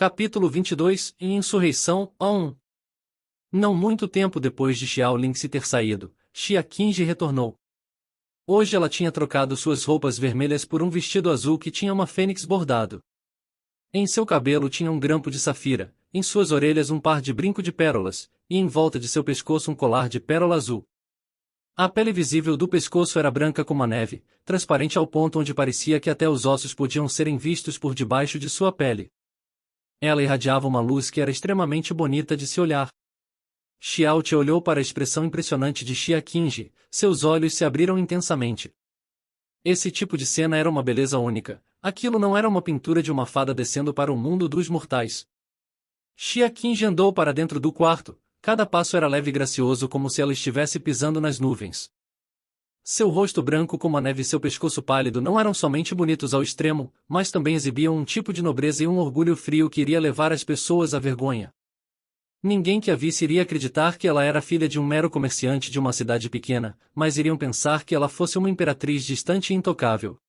Capítulo 22, Insurreição, A1. Não muito tempo depois de Xiao Lingxi ter saído, Xia Qingji retornou. Hoje ela tinha trocado suas roupas vermelhas por um vestido azul que tinha uma fênix bordado. Em seu cabelo tinha um grampo de safira, em suas orelhas um par de brinco de pérolas, e em volta de seu pescoço um colar de pérola azul. A pele visível do pescoço era branca como a neve, transparente ao ponto onde parecia que até os ossos podiam serem vistos por debaixo de sua pele. Ela irradiava uma luz que era extremamente bonita de se olhar. Xiao Te olhou para a expressão impressionante de Xia Qingji, seus olhos se abriram intensamente. Esse tipo de cena era uma beleza única, aquilo não era uma pintura de uma fada descendo para o mundo dos mortais. Xia Qingji andou para dentro do quarto, cada passo era leve e gracioso como se ela estivesse pisando nas nuvens. Seu rosto branco como a neve e seu pescoço pálido não eram somente bonitos ao extremo, mas também exibiam um tipo de nobreza e um orgulho frio que iria levar as pessoas à vergonha. Ninguém que a visse iria acreditar que ela era filha de um mero comerciante de uma cidade pequena, mas iriam pensar que ela fosse uma imperatriz distante e intocável.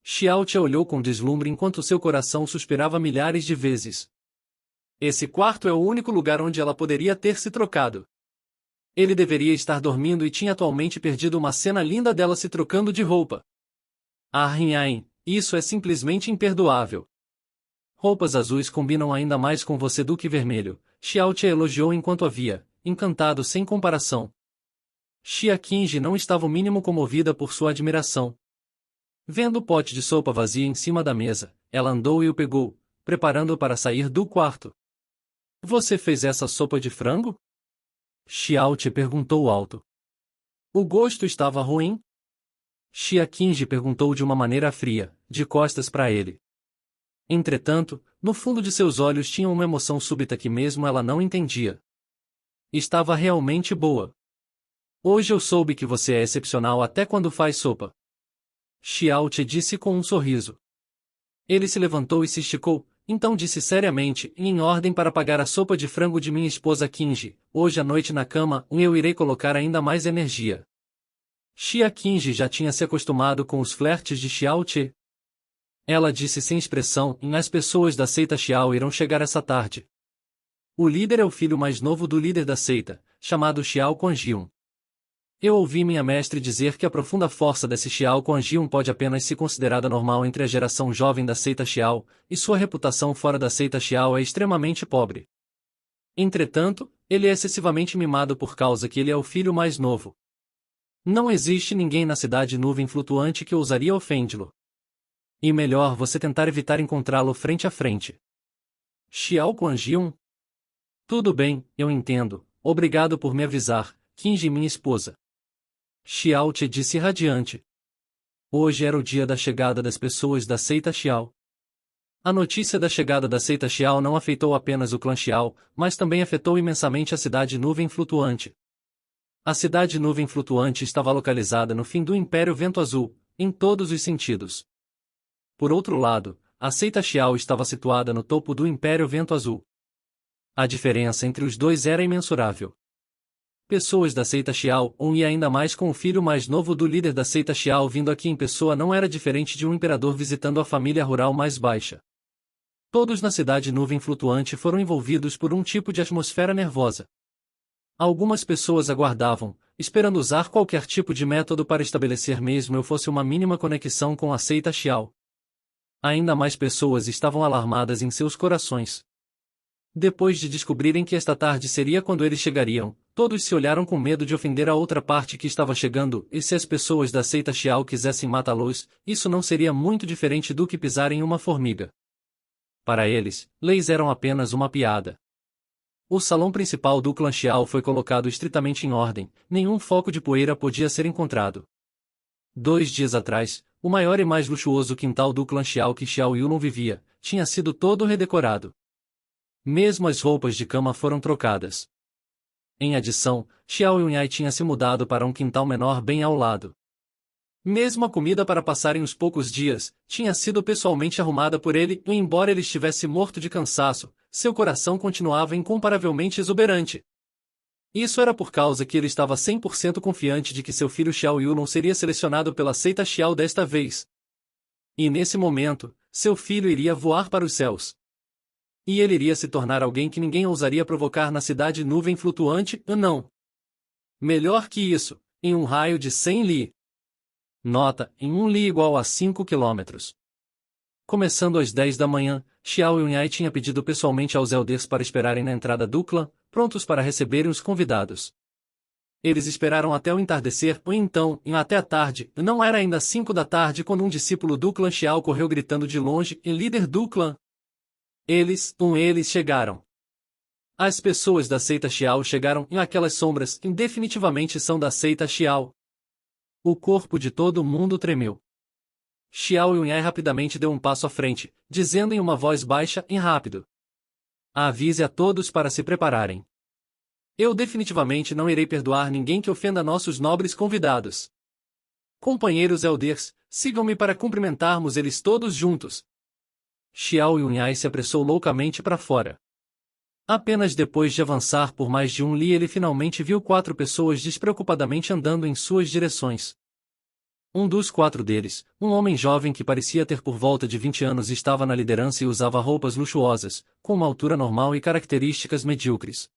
Xiao Te olhou com deslumbre enquanto seu coração suspirava milhares de vezes. Esse quarto é o único lugar onde ela poderia ter se trocado. Ele deveria estar dormindo e tinha atualmente perdido uma cena linda dela se trocando de roupa. Ah, Rinhain, isso é simplesmente imperdoável. Roupas azuis combinam ainda mais com você do que vermelho, Xiao Te elogiou enquanto a via, encantado sem comparação. Xia Qingji não estava o mínimo comovida por sua admiração. Vendo o pote de sopa vazio em cima da mesa, ela andou e o pegou, preparando-o para sair do quarto. Você fez essa sopa de frango? Xiao Te perguntou alto. O gosto estava ruim? Xia Qingji perguntou de uma maneira fria, de costas para ele. Entretanto, no fundo de seus olhos tinha uma emoção súbita que mesmo ela não entendia. Estava realmente boa. Hoje eu soube que você é excepcional até quando faz sopa. Xiao Te disse com um sorriso. Ele se levantou e se esticou, então disse seriamente, em ordem para pagar a sopa de frango de minha esposa Qingji, hoje à noite na cama, eu irei colocar ainda mais energia. Xia Qingji já tinha se acostumado com os flertes de Xiao Te. Ela disse sem expressão, as pessoas da seita Xiao irão chegar essa tarde. O líder é o filho mais novo do líder da seita, chamado Xiao Quanjiun. Eu ouvi minha mestre dizer que a profunda força desse Xiao Quanjiun pode apenas ser considerada normal entre a geração jovem da seita Xiao, e sua reputação fora da seita Xiao é extremamente pobre. Entretanto, ele é excessivamente mimado por causa que ele é o filho mais novo. Não existe ninguém na cidade nuvem flutuante que ousaria ofendê-lo. E melhor você tentar evitar encontrá-lo frente a frente. Xiao Quanjiun? Tudo bem, eu entendo, obrigado por me avisar, Qingji minha esposa. Xiao Te disse radiante. Hoje era o dia da chegada das pessoas da seita Xiao. A notícia da chegada da seita Xiao não afetou apenas o clã Xiao, mas também afetou imensamente a cidade nuvem flutuante. A cidade nuvem flutuante estava localizada no fim do Império Vento Azul, em todos os sentidos. Por outro lado, a seita Xiao estava situada no topo do Império Vento Azul. A diferença entre os dois era imensurável. Pessoas da seita Xiao, e ainda mais com o filho mais novo do líder da seita Xiao vindo aqui em pessoa não era diferente de um imperador visitando a família rural mais baixa. Todos na cidade nuvem flutuante foram envolvidos por um tipo de atmosfera nervosa. Algumas pessoas aguardavam, esperando usar qualquer tipo de método para estabelecer mesmo eu fosse uma mínima conexão com a seita Xiao. Ainda mais pessoas estavam alarmadas em seus corações. Depois de descobrirem que esta tarde seria quando eles chegariam, todos se olharam com medo de ofender a outra parte que estava chegando, e se as pessoas da seita Xiao quisessem matá-los, isso não seria muito diferente do que pisar em uma formiga. Para eles, leis eram apenas uma piada. O salão principal do clã Xiao foi colocado estritamente em ordem, nenhum foco de poeira podia ser encontrado. 2 dias atrás, o maior e mais luxuoso quintal do clã Xiao que Xiao Yulong vivia, tinha sido todo redecorado. Mesmo as roupas de cama foram trocadas. Em adição, Xiao Yunhai tinha se mudado para um quintal menor bem ao lado. Mesmo a comida para passarem os poucos dias, tinha sido pessoalmente arrumada por ele e embora ele estivesse morto de cansaço, seu coração continuava incomparavelmente exuberante. Isso era por causa que ele estava 100% confiante de que seu filho Xiao Yulong seria selecionado pela seita Xiao desta vez. E nesse momento, seu filho iria voar para os céus. E ele iria se tornar alguém que ninguém ousaria provocar na cidade nuvem flutuante, não. Melhor que isso, em um raio de 100 li. Nota, em 1 li igual a 5 quilômetros. Começando às 10 da manhã, Xiao Yunhai tinha pedido pessoalmente aos elders para esperarem na entrada do clã, prontos para receberem os convidados. Eles esperaram até o entardecer, ou então, até a tarde. Não era ainda 5 da tarde quando um discípulo do clã Xiao correu gritando de longe, e líder do clã. Eles chegaram. As pessoas da seita Xiao chegaram, e aquelas sombras, definitivamente são da seita Xiao. O corpo de todo mundo tremeu. Xiao Yunhai rapidamente deu um passo à frente, dizendo em uma voz baixa e rápido: avise a todos para se prepararem. Eu definitivamente não irei perdoar ninguém que ofenda nossos nobres convidados. Companheiros elders, sigam-me para cumprimentarmos eles todos juntos. Xiao Yunhai se apressou loucamente para fora. Apenas depois de avançar por mais de 1 li ele finalmente viu 4 pessoas despreocupadamente andando em suas direções. Um dos 4 deles, um homem jovem que parecia ter por volta de 20 anos, estava na liderança e usava roupas luxuosas, com uma altura normal e características medíocres.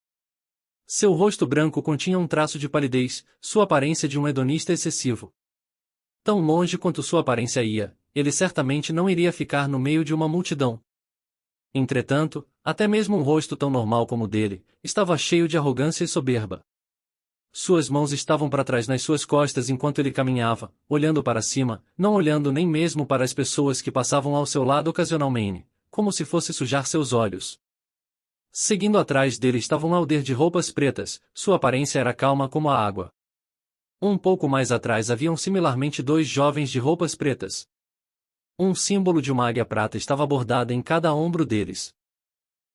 Seu rosto branco continha um traço de palidez, sua aparência de um hedonista excessivo. Tão longe quanto sua aparência ia, ele certamente não iria ficar no meio de uma multidão. Entretanto, até mesmo um rosto tão normal como o dele, estava cheio de arrogância e soberba. Suas mãos estavam para trás nas suas costas enquanto ele caminhava, olhando para cima, não olhando nem mesmo para as pessoas que passavam ao seu lado ocasionalmente, como se fosse sujar seus olhos. Seguindo atrás dele estava um elder de roupas pretas, sua aparência era calma como a água. Um pouco mais atrás haviam similarmente 2 jovens de roupas pretas. Um símbolo de uma águia prata estava bordado em cada ombro deles.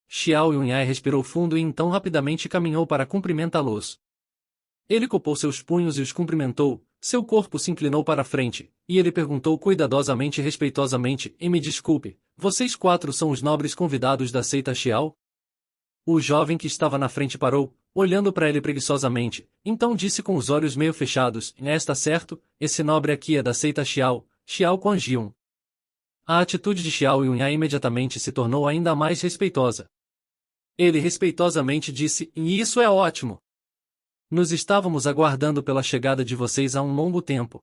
Xiao Yunhai respirou fundo e então rapidamente caminhou para cumprimentá-los. Ele copou seus punhos e os cumprimentou, seu corpo se inclinou para a frente, e ele perguntou cuidadosamente e respeitosamente: e me desculpe, vocês 4 são os nobres convidados da seita Xiao? O jovem que estava na frente parou, olhando para ele preguiçosamente, então disse com os olhos meio fechados: está certo, esse nobre aqui é da seita Xiao, Xiao Quanjiun. A atitude de Xiao Yunhai imediatamente se tornou ainda mais respeitosa. Ele respeitosamente disse: e isso é ótimo. Nos estávamos aguardando pela chegada de vocês há um longo tempo.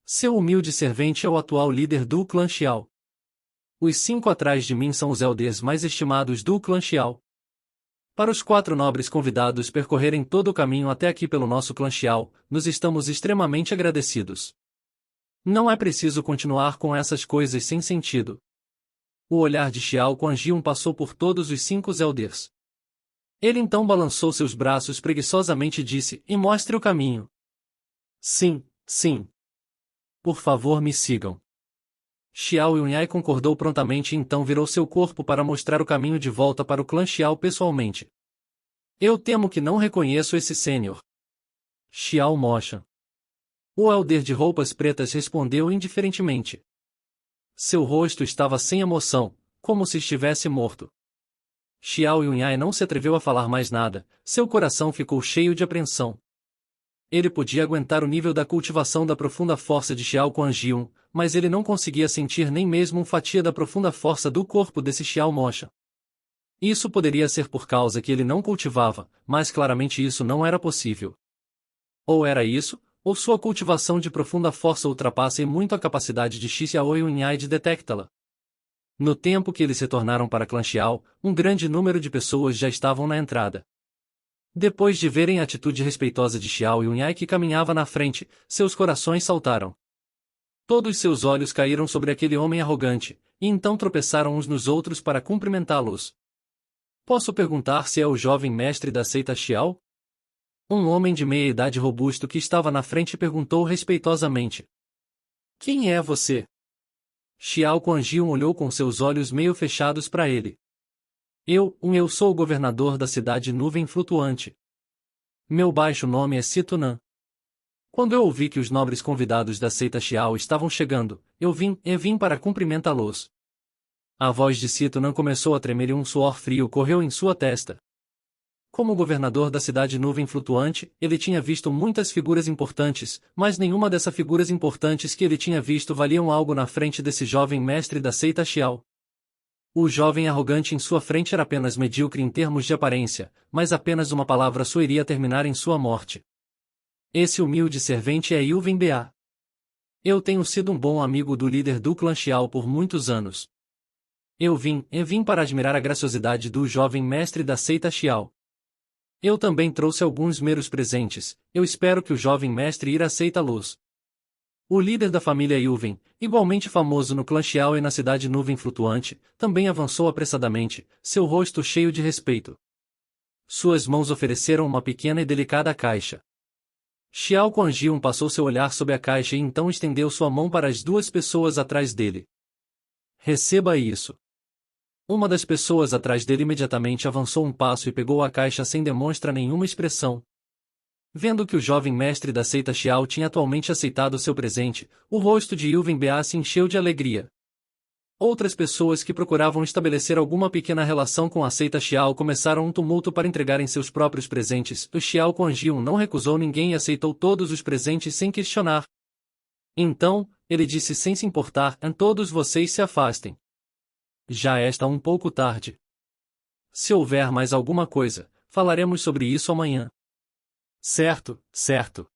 Seu humilde servente é o atual líder do clã Xiao. Os 5 atrás de mim são os elders mais estimados do clã Xiao. Para os 4 nobres convidados percorrerem todo o caminho até aqui pelo nosso clã Xiao, nos estamos extremamente agradecidos. Não é preciso continuar com essas coisas sem sentido. O olhar de Xiao Quanjiun passou por todos os 5 elders. Ele então balançou seus braços preguiçosamente e disse: e mostre o caminho. Sim, sim. Por favor, me sigam. Xiao Yunhai concordou prontamente e então virou seu corpo para mostrar o caminho de volta para o clã Xiao pessoalmente. Eu temo que não reconheço esse sênior. Xiao Moshan. O elder de roupas pretas respondeu indiferentemente. Seu rosto estava sem emoção, como se estivesse morto. Xiao Yunhai não se atreveu a falar mais nada, seu coração ficou cheio de apreensão. Ele podia aguentar o nível da cultivação da profunda força de Xiao Quanjiun, mas ele não conseguia sentir nem mesmo uma fatia da profunda força do corpo desse Xiao Moshan. Isso poderia ser por causa que ele não cultivava, mas claramente isso não era possível. Ou era isso, ou sua cultivação de profunda força ultrapassa em muito a capacidade de Xiao Yunhai de detectá-la. No tempo que eles se tornaram para clã Xiao, um grande número de pessoas já estavam na entrada. Depois de verem a atitude respeitosa de Xiao Yunhai que caminhava na frente, seus corações saltaram. Todos seus olhos caíram sobre aquele homem arrogante, e então tropeçaram uns nos outros para cumprimentá-los. Posso perguntar se é o jovem mestre da seita Xiao? Um homem de meia idade robusto que estava na frente perguntou respeitosamente. Quem é você? Xiao Quanjiun olhou com seus olhos meio fechados para ele. Eu sou o governador da cidade Nuvem Flutuante. Meu baixo nome é Situnan. Quando eu ouvi que os nobres convidados da seita Xiao estavam chegando, eu vim para cumprimentá-los. A voz de Situnan começou a tremer e um suor frio correu em sua testa. Como governador da cidade Nuvem Flutuante, ele tinha visto muitas figuras importantes, mas nenhuma dessas figuras importantes que ele tinha visto valiam algo na frente desse jovem mestre da seita Xiao. O jovem arrogante em sua frente era apenas medíocre em termos de aparência, mas apenas uma palavra sua iria terminar em sua morte. Esse humilde servente é Yuvin Ba. Eu tenho sido um bom amigo do líder do clã Xiao por muitos anos. Eu vim para admirar a graciosidade do jovem mestre da seita Xiao. Eu também trouxe alguns meros presentes, eu espero que o jovem mestre irá aceitá-los. O líder da família Yuvin, igualmente famoso no clã Xiao e na cidade Nuvem Flutuante, também avançou apressadamente, seu rosto cheio de respeito. Suas mãos ofereceram uma pequena e delicada caixa. Xiao Quanjiun passou seu olhar sobre a caixa e então estendeu sua mão para as duas pessoas atrás dele. Receba isso. Uma das pessoas atrás dele imediatamente avançou um passo e pegou a caixa sem demonstrar nenhuma expressão. Vendo que o jovem mestre da seita Xiao tinha atualmente aceitado seu presente, o rosto de Yuvin Ba se encheu de alegria. Outras pessoas que procuravam estabelecer alguma pequena relação com a seita Xiao começaram um tumulto para entregarem seus próprios presentes. O Xiao Quanjiun não recusou ninguém e aceitou todos os presentes sem questionar. Então, ele disse sem se importar: todos vocês se afastem. Já está um pouco tarde. Se houver mais alguma coisa, falaremos sobre isso amanhã. Certo, certo.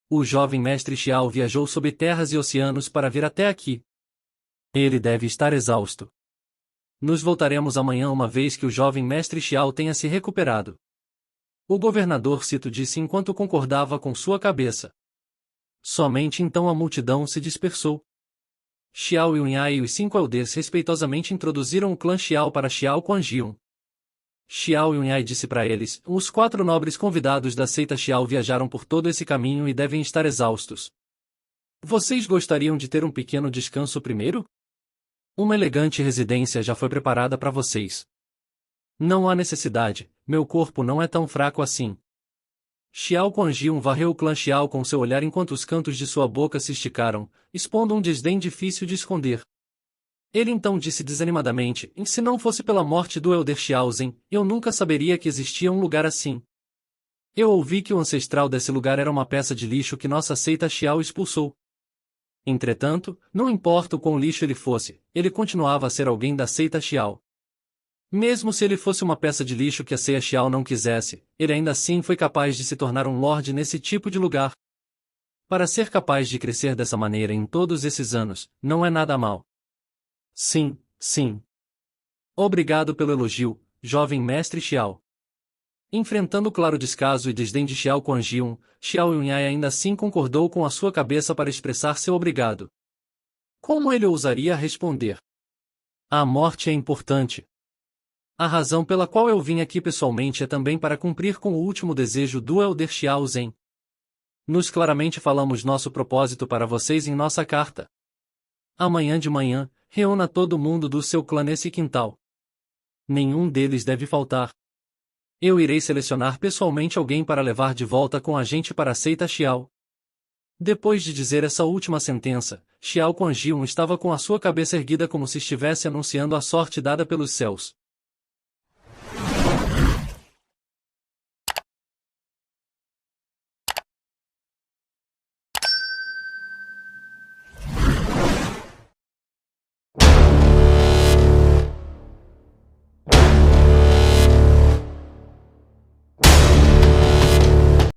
O jovem mestre Xiao viajou sob terras e oceanos para vir até aqui. Ele deve estar exausto. Nos voltaremos amanhã uma vez que o jovem mestre Xiao tenha se recuperado. O governador Cito disse enquanto concordava com sua cabeça. Somente então a multidão se dispersou. Xiao Yunhai e os 5 elders respeitosamente introduziram o clã Xiao para Xiao Quanjiun. Xiao Yunhai disse para eles: os 4 nobres convidados da seita Xiao viajaram por todo esse caminho e devem estar exaustos. Vocês gostariam de ter um pequeno descanso primeiro? Uma elegante residência já foi preparada para vocês. Não há necessidade, meu corpo não é tão fraco assim. Xiao Quanjiun varreu o clã Xiao com seu olhar enquanto os cantos de sua boca se esticaram, expondo um desdém difícil de esconder. Ele então disse desanimadamente: se não fosse pela morte do Elder Xiaozen, eu nunca saberia que existia um lugar assim. Eu ouvi que o ancestral desse lugar era uma peça de lixo que nossa seita Xiao expulsou. Entretanto, não importa o quão lixo ele fosse, ele continuava a ser alguém da seita Xiao. Mesmo se ele fosse uma peça de lixo que a seita Xiao não quisesse, ele ainda assim foi capaz de se tornar um lorde nesse tipo de lugar. Para ser capaz de crescer dessa maneira em todos esses anos, não é nada mal. Sim, sim. Obrigado pelo elogio, jovem mestre Xiao. Enfrentando o claro descaso e desdém de Xiao Quanjiun, Xiao Yunhai ainda assim concordou com a sua cabeça para expressar seu obrigado. Como ele ousaria responder? A morte é importante. A razão pela qual eu vim aqui pessoalmente é também para cumprir com o último desejo do Elder Xiaozen. Nos claramente falamos nosso propósito para vocês em nossa carta. Amanhã de manhã, reúna todo mundo do seu clã nesse quintal. Nenhum deles deve faltar. Eu irei selecionar pessoalmente alguém para levar de volta com a gente para a seita Xiao. Depois de dizer essa última sentença, Xiao Quanjiun estava com a sua cabeça erguida como se estivesse anunciando a sorte dada pelos céus.